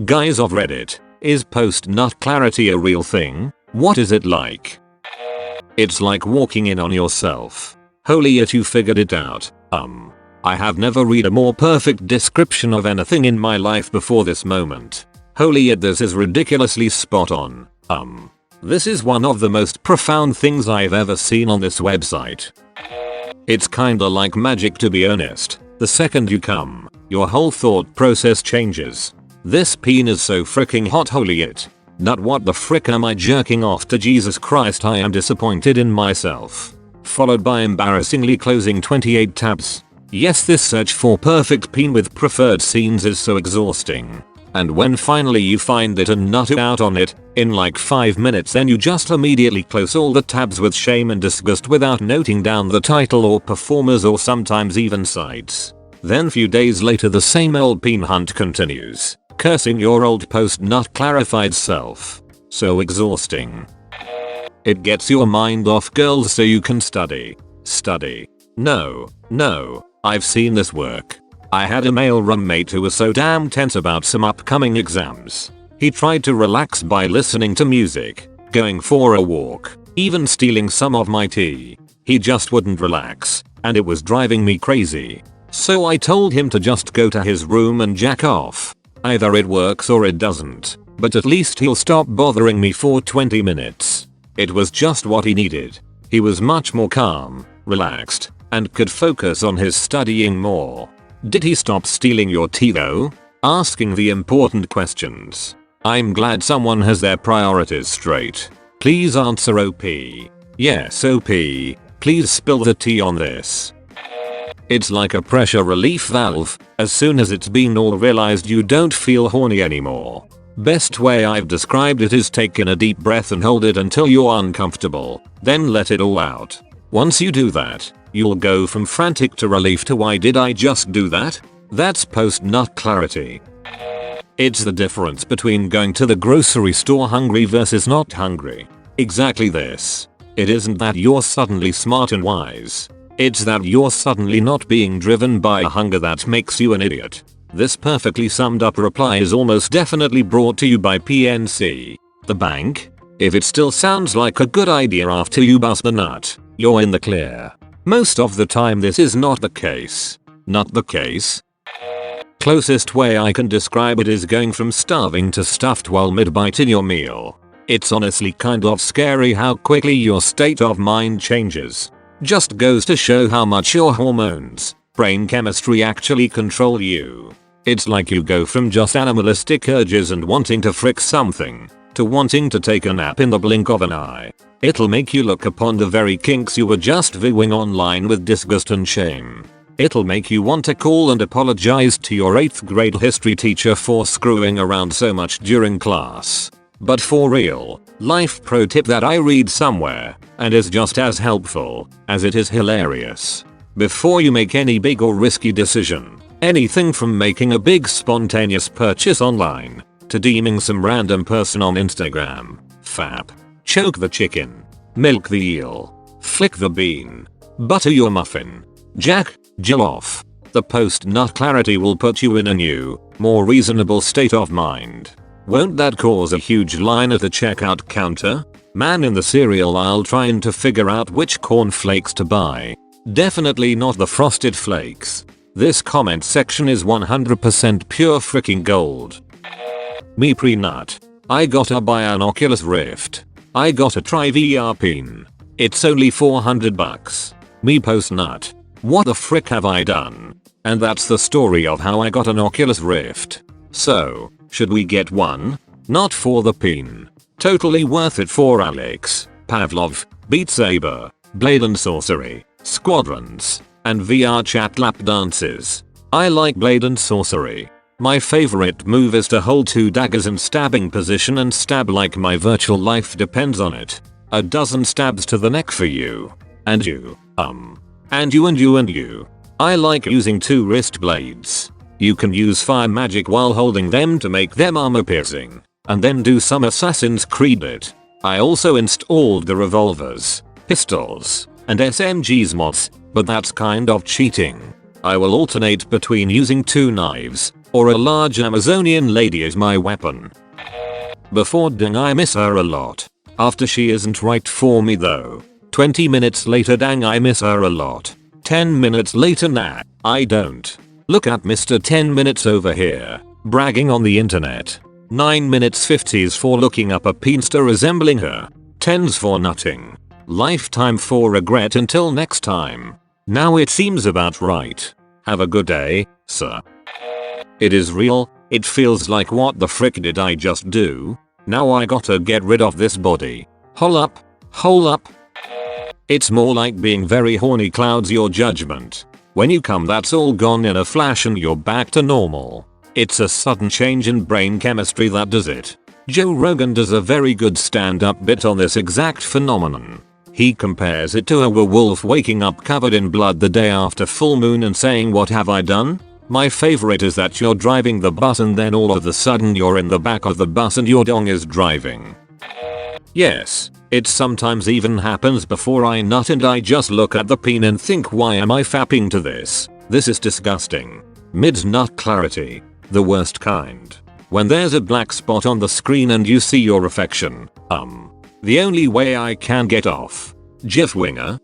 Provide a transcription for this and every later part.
Guys of Reddit, is post-nut clarity a real thing? What is it like? It's like walking in on yourself. Holy it, you figured it out. I have never read a more perfect description of anything in my life before this moment. Holy it, this is ridiculously spot on. This is one of the most profound things I've ever seen on this website. It's kinda like magic, to be honest. The second you come, your whole thought process changes. This peen is so freaking hot, holy it. Nut, what the frick am I jerking off to? Jesus Christ, I am disappointed in myself. Followed by embarrassingly closing 28 tabs. Yes, this search for perfect peen with preferred scenes is so exhausting. And when finally you find it and nut out on it, in like 5 minutes, then you just immediately close all the tabs with shame and disgust without noting down the title or performers or sometimes even sites. Then few days later the same old peen hunt continues, cursing your old post-nut clarified self. So exhausting. It gets your mind off girls so you can study. No, I've seen this work. I had a male roommate who was so damn tense about some upcoming exams. He tried to relax by listening to music, going for a walk, even stealing some of my tea. He just wouldn't relax, and it was driving me crazy. So I told him to just go to his room and jack off. Either it works or it doesn't, but at least he'll stop bothering me for 20 minutes. It was just what he needed. He was much more calm, relaxed, and could focus on his studying more. Did he stop stealing your tea though? Asking the important questions. I'm glad someone has their priorities straight. Please answer OP. Yes, OP. Please spill the tea on this. It's like a pressure relief valve. As soon as it's been all realized, you don't feel horny anymore. Best way I've described it is take in a deep breath and hold it until you're uncomfortable, then let it all out. Once you do that, you'll go from frantic to relief to why did I just do that? That's post-nut clarity. It's the difference between going to the grocery store hungry versus not hungry. Exactly this. It isn't that you're suddenly smart and wise. It's that you're suddenly not being driven by a hunger that makes you an idiot. This perfectly summed up reply is almost definitely brought to you by PNC. The bank? If it still sounds like a good idea after you bust the nut, you're in the clear. Most of the time this is not the case. Not the case? Closest way I can describe it is going from starving to stuffed while mid-bite in your meal. It's honestly kind of scary how quickly your state of mind changes. Just goes to show how much your hormones, brain chemistry actually control you. It's like you go from just animalistic urges and wanting to frick something, to wanting to take a nap in the blink of an eye. It'll make you look upon the very kinks you were just viewing online with disgust and shame. It'll make you want to call and apologize to your 8th grade history teacher for screwing around so much during class. But for real, life pro tip that I read somewhere, and is just as helpful as it is hilarious. Before you make any big or risky decision, anything from making a big spontaneous purchase online, to DMing some random person on Instagram, fap. Choke the chicken. Milk the eel. Flick the bean. Butter your muffin. Jack, Jill off. The post-nut clarity will put you in a new, more reasonable state of mind. Won't that cause a huge line at the checkout counter? Man in the cereal aisle trying to figure out which cornflakes to buy. Definitely not the Frosted Flakes. This comment section is 100% pure freaking gold. Me pre-nut. I gotta buy an Oculus Rift. I gotta try VR peen. It's only $400. Me post-nut. What the frick have I done? And that's the story of how I got an Oculus Rift. So, should we get one? Not for the peen. Totally worth it for Alex, Pavlov, Beat Saber, Blade and Sorcery, Squadrons, and VR chat lap dances. I like Blade and Sorcery. My favorite move is to hold 2 daggers in stabbing position and stab like my virtual life depends on it. A dozen stabs to the neck for you. And you. And you. I like using 2 wrist blades. You can use fire magic while holding them to make them armor piercing. And then do some Assassin's Creed it. I also installed the revolvers, pistols, and SMGs mods, but that's kind of cheating. I will alternate between using 2 knives, Or a large Amazonian lady is my weapon. Before dang I miss her a lot. After she isn't right for me though. 20 minutes later dang I miss her a lot. 10 minutes later nah, I don't. Look at Mr. 10 minutes over here. Bragging on the internet. 9 minutes 50s for looking up a peenster resembling her. 10s for nutting. Lifetime for regret until next time. Now it seems about right. Have a good day, sir. It is real. It feels like what the frick did I just do? Now I gotta get rid of this body. Hole up. Hole up. It's more like being very horny clouds your judgment. When you come that's all gone in a flash and you're back to normal. It's a sudden change in brain chemistry that does it. Joe Rogan does a very good stand-up bit on this exact phenomenon. He compares it to a werewolf waking up covered in blood the day after full moon and saying what have I done? My favorite is that you're driving the bus and then all of a sudden you're in the back of the bus and your dong is driving. Yes, it sometimes even happens before I nut and I just look at the peen and think why am I fapping to this? This is disgusting. Mid-nut clarity. The worst kind. When there's a black spot on the screen and you see your reflection. The only way I can get off. GIF winger.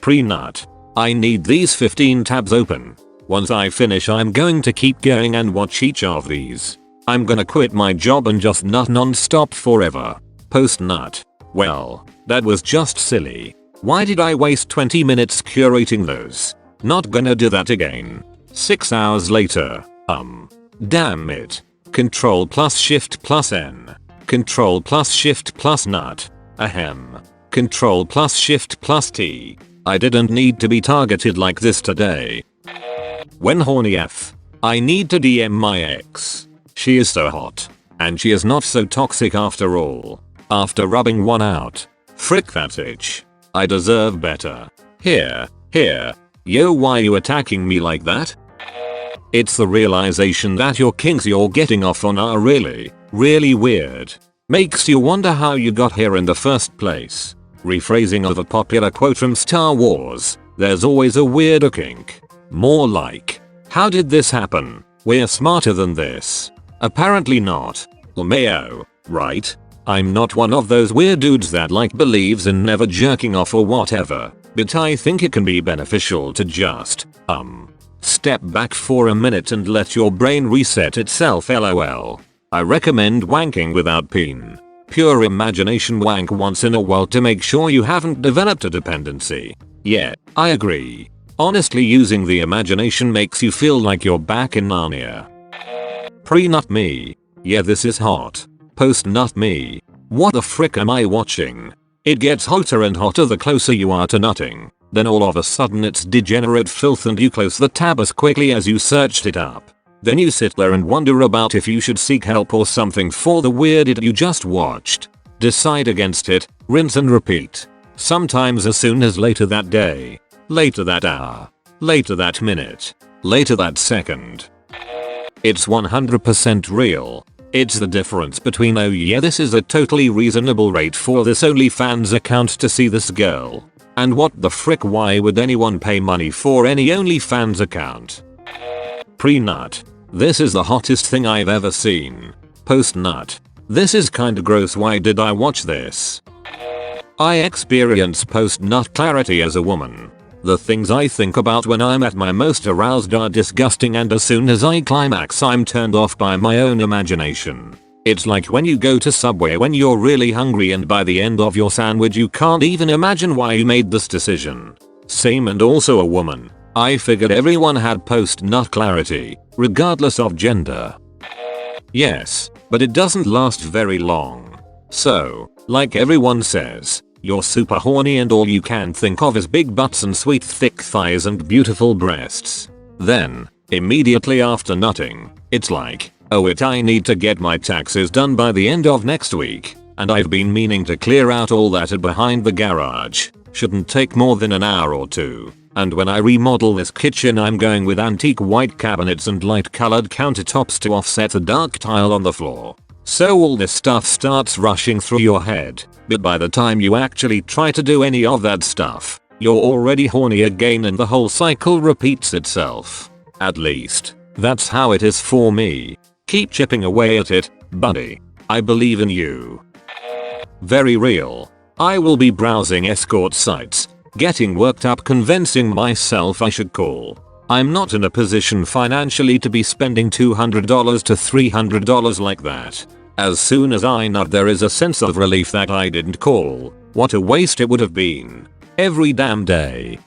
Pre-nut. I need these 15 tabs open. Once I finish I'm going to keep going and watch each of these. I'm gonna quit my job and just nut non-stop forever. Post-nut. Well, that was just silly. Why did I waste 20 minutes curating those? Not gonna do that again. 6 hours later. Damn it. Control plus shift plus N. Control plus shift plus nut. Ahem. Control plus shift plus T. I didn't need to be targeted like this today. When horny F. I need to DM my ex. She is so hot. And she is not so toxic after all. After rubbing one out. Frick that itch. I deserve better. Here. Yo, why you attacking me like that? It's the realization that your kinks you're getting off on are really weird. Makes you wonder how you got here in the first place. Rephrasing of a popular quote from Star Wars, there's always a weirder kink. More like, how did this happen? We're smarter than this. Apparently not. LMAO, right? I'm not one of those weird dudes that believes in never jerking off or whatever, but I think it can be beneficial to just, step back for a minute and let your brain reset itself lol. I recommend wanking without peen. Pure imagination wank once in a while to make sure you haven't developed a dependency. Yeah, I agree. Honestly using the imagination makes you feel like you're back in Narnia. Pre-nut me. Yeah this is hot. Post-nut me. What the frick am I watching? It gets hotter and hotter the closer you are to nutting. Then all of a sudden it's degenerate filth and you close the tab as quickly as you searched it up. Then you sit there and wonder about if you should seek help or something for the weird it you just watched. Decide against it, rinse and repeat. Sometimes as soon as later that day. Later that hour. Later that minute. Later that second. It's 100% real. It's the difference between oh yeah this is a totally reasonable rate for this OnlyFans account to see this girl. And what the frick why would anyone pay money for any OnlyFans account? Pre-nut. This is the hottest thing I've ever seen. Post-nut. This is kinda gross why did I watch this? I experience post-nut clarity as a woman. The things I think about when I'm at my most aroused are disgusting and as soon as I climax I'm turned off by my own imagination. It's like when you go to Subway when you're really hungry and by the end of your sandwich you can't even imagine why you made this decision. Same and also a woman. I figured everyone had post-nut clarity, regardless of gender. Yes, but it doesn't last very long. So, like everyone says, you're super horny and all you can think of is big butts and sweet thick thighs and beautiful breasts. Then, immediately after nutting, it's like, oh I need to get my taxes done by the end of next week, and I've been meaning to clear out all that behind the garage. Shouldn't take more than an hour or two. And when I remodel this kitchen I'm going with antique white cabinets and light colored countertops to offset the dark tile on the floor. So all this stuff starts rushing through your head, but by the time you actually try to do any of that stuff, you're already horny again and the whole cycle repeats itself. At least, That's how it is for me. Keep chipping away at it, buddy. I believe in you. Very real. I will be browsing escort sites, getting worked up convincing myself I should call. I'm not in a position financially to be spending $200 to $300 like that. As soon as I nut there is a sense of relief that I didn't call. What a waste it would have been. Every damn day.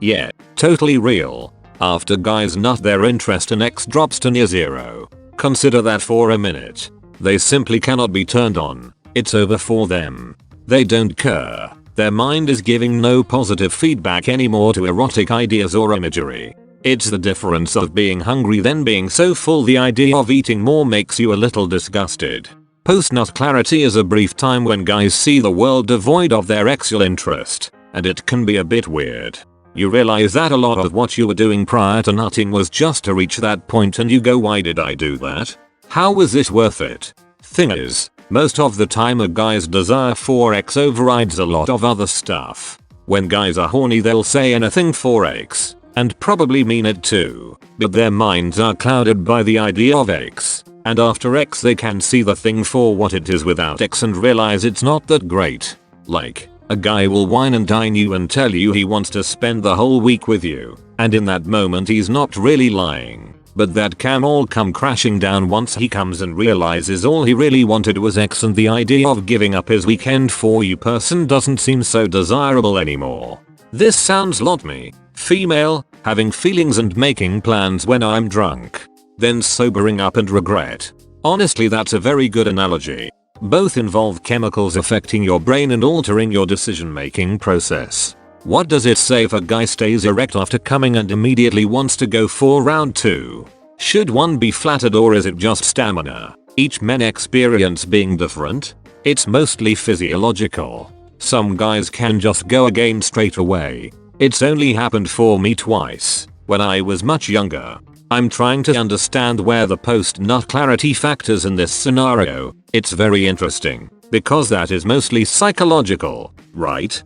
Yeah, totally real. After guys nut their interest in X drops to near zero. Consider that for a minute. They simply cannot be turned on. It's over for them. They don't care. Their mind is giving no positive feedback anymore to erotic ideas or imagery. It's the difference of being hungry then being so full the idea of eating more makes you a little disgusted. Post-nut clarity is a brief time when guys see the world devoid of their sexual interest, and it can be a bit weird. You realize that a lot of what you were doing prior to nutting was just to reach that point and you go, why did I do that? How was this worth it? Thing is, most of the time a guy's desire for X overrides a lot of other stuff. When guys are horny they'll say anything for X, and probably mean it too, but their minds are clouded by the idea of X, and after X they can see the thing for what it is without X and realize it's not that great. Like, a guy will wine and dine you and tell you he wants to spend the whole week with you, and in that moment he's not really lying. But that can all come crashing down once he comes and realizes all he really wanted was X and the idea of giving up his weekend for you person doesn't seem so desirable anymore. This sounds lot me, female, having feelings and making plans when I'm drunk. Then sobering up and regret. Honestly that's a very good analogy. Both involve chemicals affecting your brain and altering your decision making process. What does it say if a guy stays erect after coming and immediately wants to go for round 2? Should one be flattered or is it just stamina? Each men experience being different? It's mostly physiological. Some guys can just go again straight away. It's only happened for me twice, when I was much younger. I'm trying to understand where the post-nut clarity factors in this scenario. It's very interesting, because that is mostly psychological, right?